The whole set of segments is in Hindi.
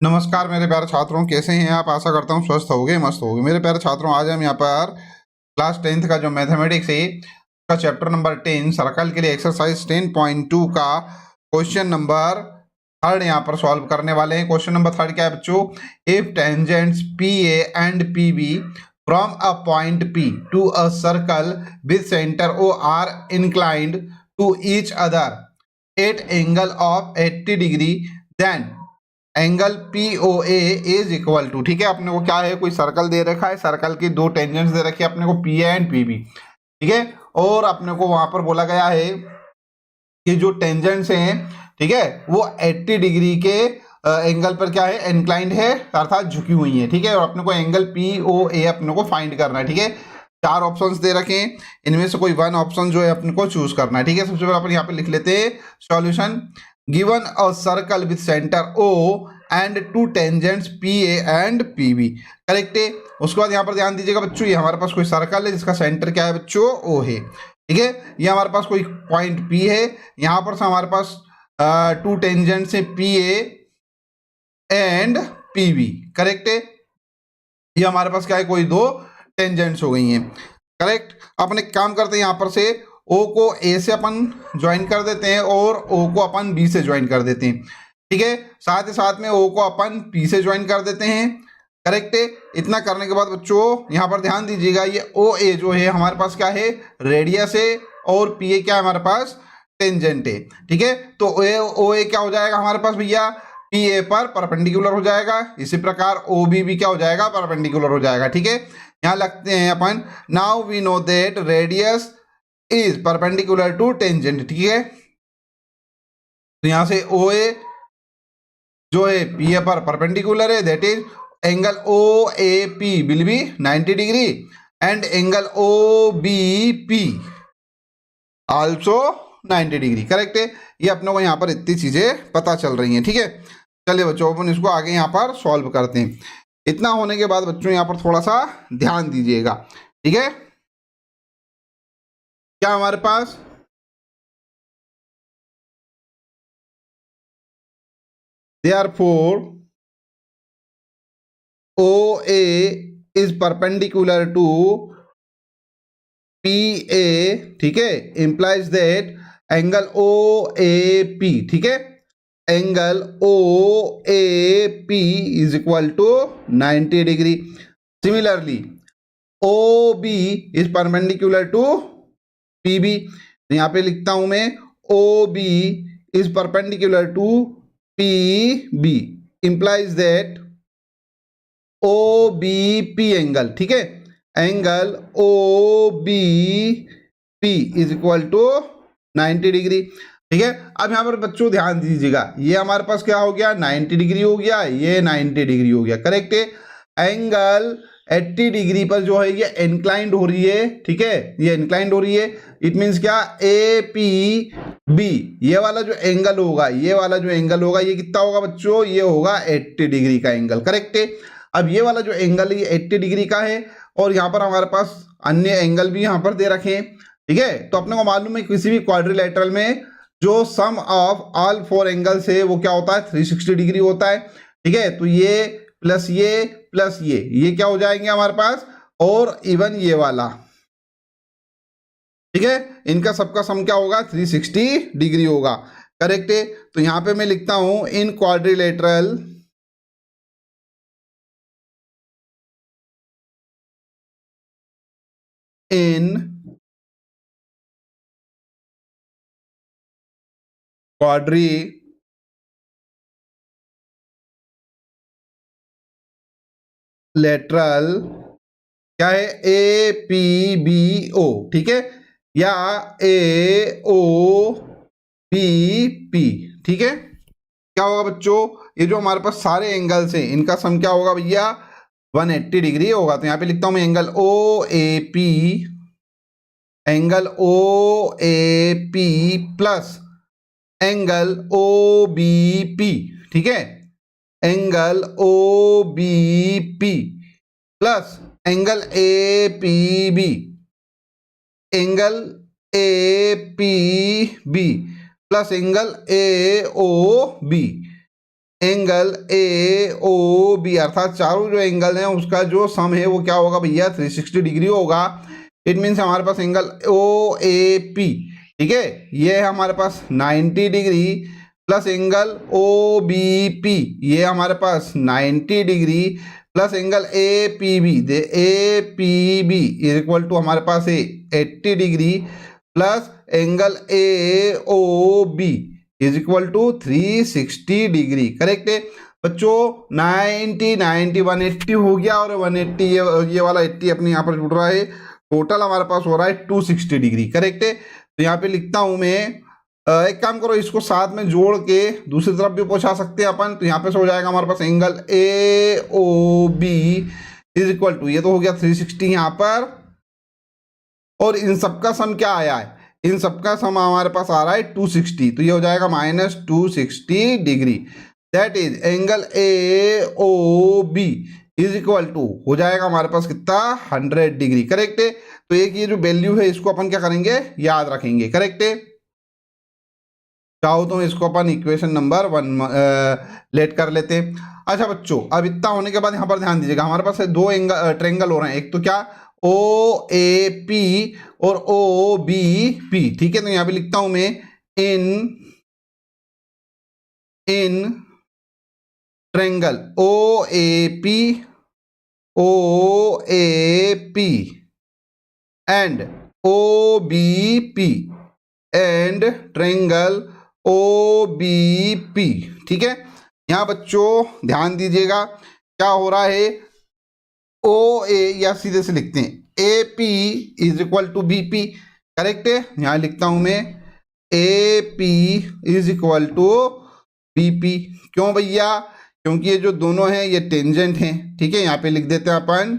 नमस्कार मेरे प्यारे छात्रों, कैसे हैं आप। आशा करता हूँ स्वस्थ होगे, मस्त होगे। मेरे प्यारे छात्रों, आज हम यहाँ पर क्लास 10th का जो मैथमेटिक्स है का चैप्टर नंबर 10 सर्कल के लिए एक्सरसाइज 10.2 का क्वेश्चन नंबर थर्ड यहाँ पर सॉल्व करने वाले हैं। क्वेश्चन नंबर थर्ड क्या है बच्चों? If tangents P A and P B from a point P to a circle with centre O are inclined to each other at angle of 80 degree, then angle P O A is equal to. ठीक है, अपने को क्या है, कोई सर्कल दे रखा है, सर्कल की दो टेंजेंट्स दे रखी है अपने को, P A and P B. ठीक है, और अपने को वहां पर बोला गया है कि जो टेंजेंट्स हैं, ठीक है, वो 80 डिग्री के एंगल पर क्या है, इंक्लाइंड है, अर्थात झुकी हुई है। ठीक है, और अपने को एंगल पी ओ ए अपने को फाइंड करना है। ठीक है, चार ऑप्शंस दे रखे हैं, इनमें से कोई वन ऑप्शन जो है अपने को चूज करना है। ठीक है, सबसे पहले अपन यहाँ पे लिख लेते हैं solution. Given a circle with centre O and two tangents P A and P B. Correct है। उसके बाद यहाँ पर ध्यान दीजिएगा बच्चों, ये हमारे पास कोई सर्कल है जिसका सेंटर क्या है बच्चों, ओ है। ठीक है, ये हमारे पास कोई पॉइंट पी है, यहाँ पर से हमारे पास टू टेंजेंट्स है P A and P B. Correct है, ये हमारे पास क्या है, कोई दो टेंजेंट्स हो गई हैं। करेक्ट। अपन एक काम करते हैं, यहाँ पर से ओ को ए से अपन ज्वाइन कर देते हैं और ओ को अपन बी से ज्वाइन कर देते हैं। ठीक है, साथ ही साथ में ओ को अपन पी से ज्वाइन कर देते हैं। करेक्ट है। इतना करने के बाद बच्चों यहाँ पर ध्यान दीजिएगा, ये ओ ए जो है हमारे पास क्या है, रेडियस है, और पी ए क्या है हमारे पास, टेंजेंट है। ठीक है, तो ओ ए क्या हो जाएगा हमारे पास भैया, पी ए पर परपेंडिकुलर हो जाएगा। इसी प्रकार ओ बी भी क्या हो जाएगा, परपेंडिकुलर हो जाएगा। ठीक है, यहाँ लगते हैं अपन, now we know that radius is perpendicular to tangent. ठीक है, तो यहां से ओ ए जो है पी ए पर परपेंडिकुलर है, that is angle O A P will be 90 degree and angle O B P also 90 degree. Correct है, ये अपने को यहाँ पर इतनी चीजें पता चल रही हैं। ठीक है, चलिए बच्चों अपन इसको आगे यहाँ पर सॉल्व करते हैं। इतना होने के बाद बच्चों यहाँ पर थोड़ा सा ध्यान दीजिएगा। ठीक है, क्या हमारे पास therefore OA is perpendicular to PA, ठीक है, implies that एंगल OAP, ठीक है, angle OAP is equal to 90 degree. Similarly OB is perpendicular to PB, यहाँ पे लिखता हूं मैं OB is perpendicular to PB implies that O B P angle, ठीक है, angle O B P is equal to 90 degree. ठीक है, अब यहां पर बच्चों ध्यान दीजिएगा, ये हमारे पास क्या हो गया, 90 डिग्री हो गया, ये 90 डिग्री हो गया। करेक्ट है, एंगल 80 डिग्री पर जो है ये इंक्लाइंड हो रही है। ठीक है, ये इंक्लाइंड हो रही है, इट मींस क्या, ए पी बी, ये वाला जो एंगल होगा, ये वाला जो एंगल होगा, ये कितना होगा बच्चों, ये होगा 80 डिग्री का एंगल। करेक्ट है, अब ये वाला जो एंगल है ये 80 डिग्री का है, और यहाँ पर हमारे पास अन्य एंगल भी यहाँ पर दे रखे हैं। ठीक है, तो अपने को मालूम है किसी भी क्वाड्रिलेटरल में जो सम ऑफ ऑल फोर एंगल्स है वो क्या होता है, 360 डिग्री होता है। ठीक है, तो ये प्लस ये क्या हो जाएंगे हमारे पास, और इवन ये वाला। ठीक है, इनका सबका सम क्या होगा, 360 डिग्री होगा। करेक्ट है, तो यहां पे मैं लिखता हूं इन क्वाड्रिलेटरल in quadrilateral क्या है, ए पी बी ओ, ठीक है, या ए ओ पी पी। ठीक है, क्या होगा बच्चों, ये जो हमारे पास सारे एंगल्स हैं इनका सम क्या होगा भैया, 180 डिग्री होगा। तो यहां पे लिखता हूं मैं angle O A P, angle O A P plus angle O B P. ठीक है, angle O B P plus angle A P B, angle A P B plus angle A O B. Angle A O B, अर्थात चारों जो एंगल हैं उसका जो सम है वो क्या होगा भैया 360 डिग्री होगा। इट मीन्स हमारे पास एंगल ओ ए पी, ठीक है, ये है हमारे पास 90 degree plus angle O B P, ये हमारे पास 90 degree plus angle A P B, A P B is equal to हमारे पास है 80 degree plus angle A O B is equal to 360 degree. Correct है बच्चों, 90 90 180 हो गया और 180 ये वाला 80 अपने यहाँ पर जुड़ रहा है, टोटल हमारे पास हो रहा है 260 डिग्री। करेक्ट है, तो यहाँ पे लिखता हूं मैं, एक काम करो इसको साथ में जोड़ के दूसरी तरफ भी पहुंचा सकते हैं अपन, तो यहाँ पे से हो जाएगा हमारे पास angle A O B is equal to, ये तो हो गया 360 यहाँ पर, और इन सबका सम क्या आया है, इन सबका सम हमारे पास आ रहा है 260, तो ये हो जाएगा -260 degree. That is angle A O B is equal to हो जाएगा हमारे पास कितना 100 डिग्री। करेक्ट है, तो एक ये जो वैल्यू है इसको अपन क्या करेंगे, याद रखेंगे। करेक्ट है, चाहो तो इसको अपन इक्वेशन नंबर 1 लेट कर लेते हैं। अच्छा बच्चों, अब इतना होने के बाद यहाँ पर ध्यान दीजिएगा, हमारे पास दो ट्रेंगल हो रहे हैं, एक तो क्या ओ ए पी और ओ बी पी, ठीक है, तो यहां पे लिखता हूं मैं in triangle O A P and O B P and triangle O B P, ठीक है। यहां बच्चों ध्यान दीजिएगा क्या हो रहा है, ओ ए या सीधे से लिखते हैं A P is equal to B P. Correct है, यहां लिखता हूं मैं A P is equal to B P. क्यों भैया, क्योंकि ये जो दोनों हैं ये टेंजेंट हैं, ठीक है, यहां पे लिख देते हैं अपन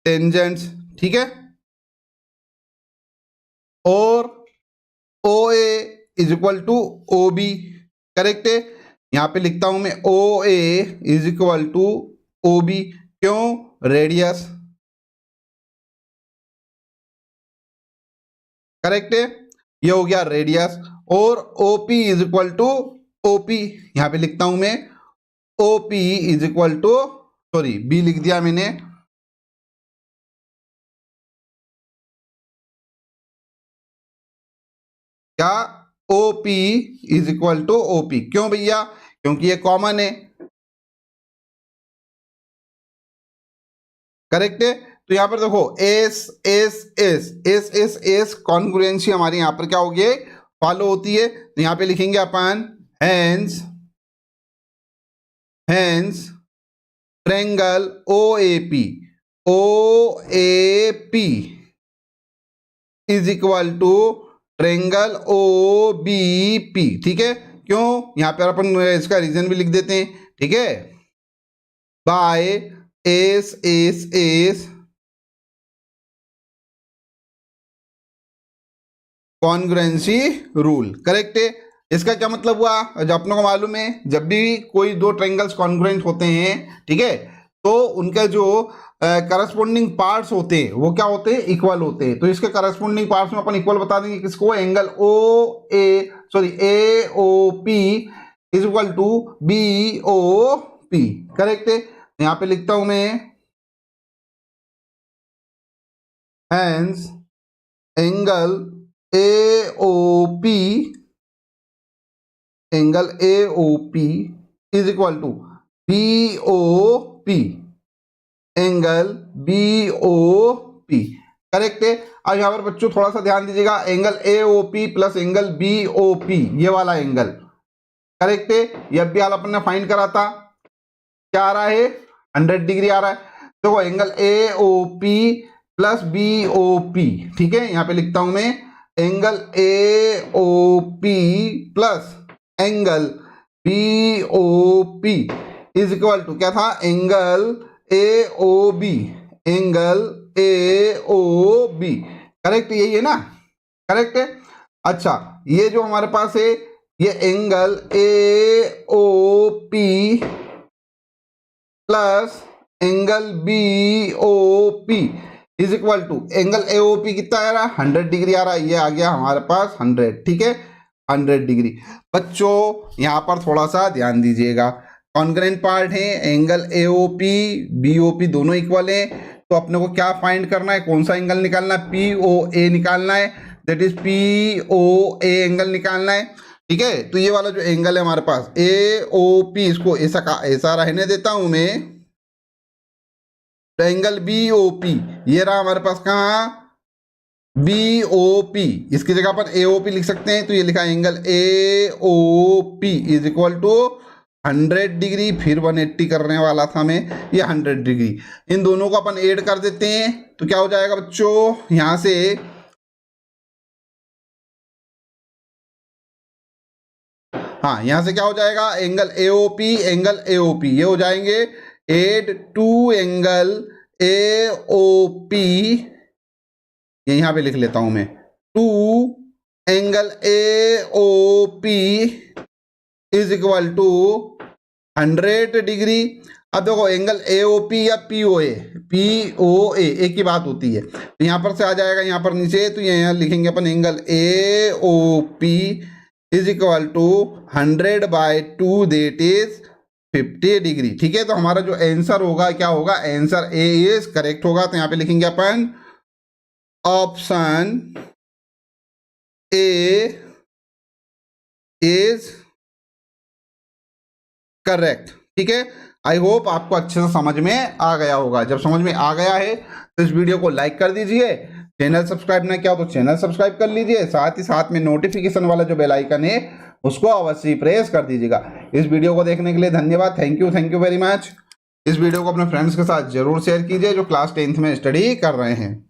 टेंजेंट्स, ठीक है, और O A is equal to O B. Correct है, यहां पे लिखता हूं मैं O A is equal to O B, क्यों, रेडियस। करेक्ट है, ये हो गया रेडियस, और OP is equal to OP, यहां पे लिखता हूं मैं OP is equal to, sorry B लिख दिया मैंने, क्या, OP is equal to OP. क्यों भैया, क्योंकि ये कॉमन है। करेक्ट है, तो यहां पर देखो S S S S S S congruency हमारी यहां पर क्या होगी, फॉलो होती है, तो यहां पे लिखेंगे अपन hence triangle O A P is equal to triangle O B P, ठीक है। क्यों, यहां पर अपन इसका रीजन भी लिख देते हैं, ठीक है, by S S S congruency rule. Correct है, इसका क्या मतलब हुआ, जब अपनों को मालूम है जब भी कोई दो ट्रायंगल्स कॉन्ग्रुएंट होते हैं, ठीक है, तो उनके जो करस्पॉन्डिंग पार्ट्स होते हैं वो क्या होते हैं, इक्वल होते हैं। तो इसके करस्पॉन्डिंग पार्ट्स में अपन इक्वल बता देंगे किसको, angle A O P is equal to B O P. Correct है, यहां पे लिखता हूं मैं hence angle A O P is equal to B O P angle B O P. Correct है, अब यहां पर बच्चों थोड़ा सा ध्यान दीजिएगा, angle A O P plus angle B O P, ये वाला एंगल। करेक्ट है, ये भी हाल अपन ने फाइंड करा था, क्या आ रहा है, 100 डिग्री आ रहा है। देखो angle A O P plus B O P, ठीक है, यहां पे लिखता हूं मैं angle A O P plus angle B O P is equal to क्या था, angle A O B, angle A O B. Correct, यही है ना, करेक्ट है। अच्छा, ये जो हमारे पास है ये angle A O P plus angle B O P is equal to angle A O P कितना आ रहा है, 100 डिग्री आ रहा है, ये आ गया हमारे पास 100, ठीक है। 100 डिग्री। बच्चों यहाँ पर थोड़ा सा ध्यान दीजिएगा, कॉन्ग्रेंट पार्ट है, एंगल AOP BOP दोनों इक्वल है, तो अपने को क्या फाइंड करना है, कौन सा एंगल निकालना है, POA निकालना है, दैट इज POA एंगल निकालना है। ठीक है, तो ये वाला जो एंगल है हमारे पास AOP, इसको ऐसा रहने देता हूं मैं, तो एंगल BOP ये रहा हमारे पास, कहाँ BOP, इसकी जगह पर AOP लिख सकते हैं, तो ये लिखा angle AOP is equal to 100 degree, फिर 180 करने वाला था मैं, ये 100 डिग्री। इन दोनों को अपन ऐड कर देते हैं, तो क्या हो जाएगा बच्चों, यहां से हाँ यहां से क्या हो जाएगा, एंगल AOP ये हो जाएंगे एड टू एंगल AOP, ये यहां पे लिख लेता हूं मैं, two angle AOP is equal to 100 degree. अब देखो एंगल AOP या POA एक ही बात होती है, तो यहां पर से आ जाएगा यहां पर नीचे, तो यहाँ लिखेंगे अपन angle AOP is equal to 100/2 that is 50 degree. ठीक है, तो हमारा जो आंसर होगा क्या होगा, आंसर A इज करेक्ट होगा, तो यहां पे लिखेंगे अपन ऑप्शन A इज करेक्ट। ठीक है, आई होप आपको अच्छे से समझ में आ गया होगा। जब समझ में आ गया है तो इस वीडियो को लाइक कर दीजिए, चैनल सब्सक्राइब ना किया तो चैनल सब्सक्राइब कर लीजिए, साथ ही साथ में नोटिफिकेशन वाला जो बेल आइकन है उसको अवश्य प्रेस कर दीजिएगा। इस वीडियो को देखने के लिए धन्यवाद, थैंक यू वेरी मच। इस वीडियो को अपने फ्रेंड्स के साथ जरूर शेयर कीजिए जो क्लास 10th में स्टडी कर रहे हैं।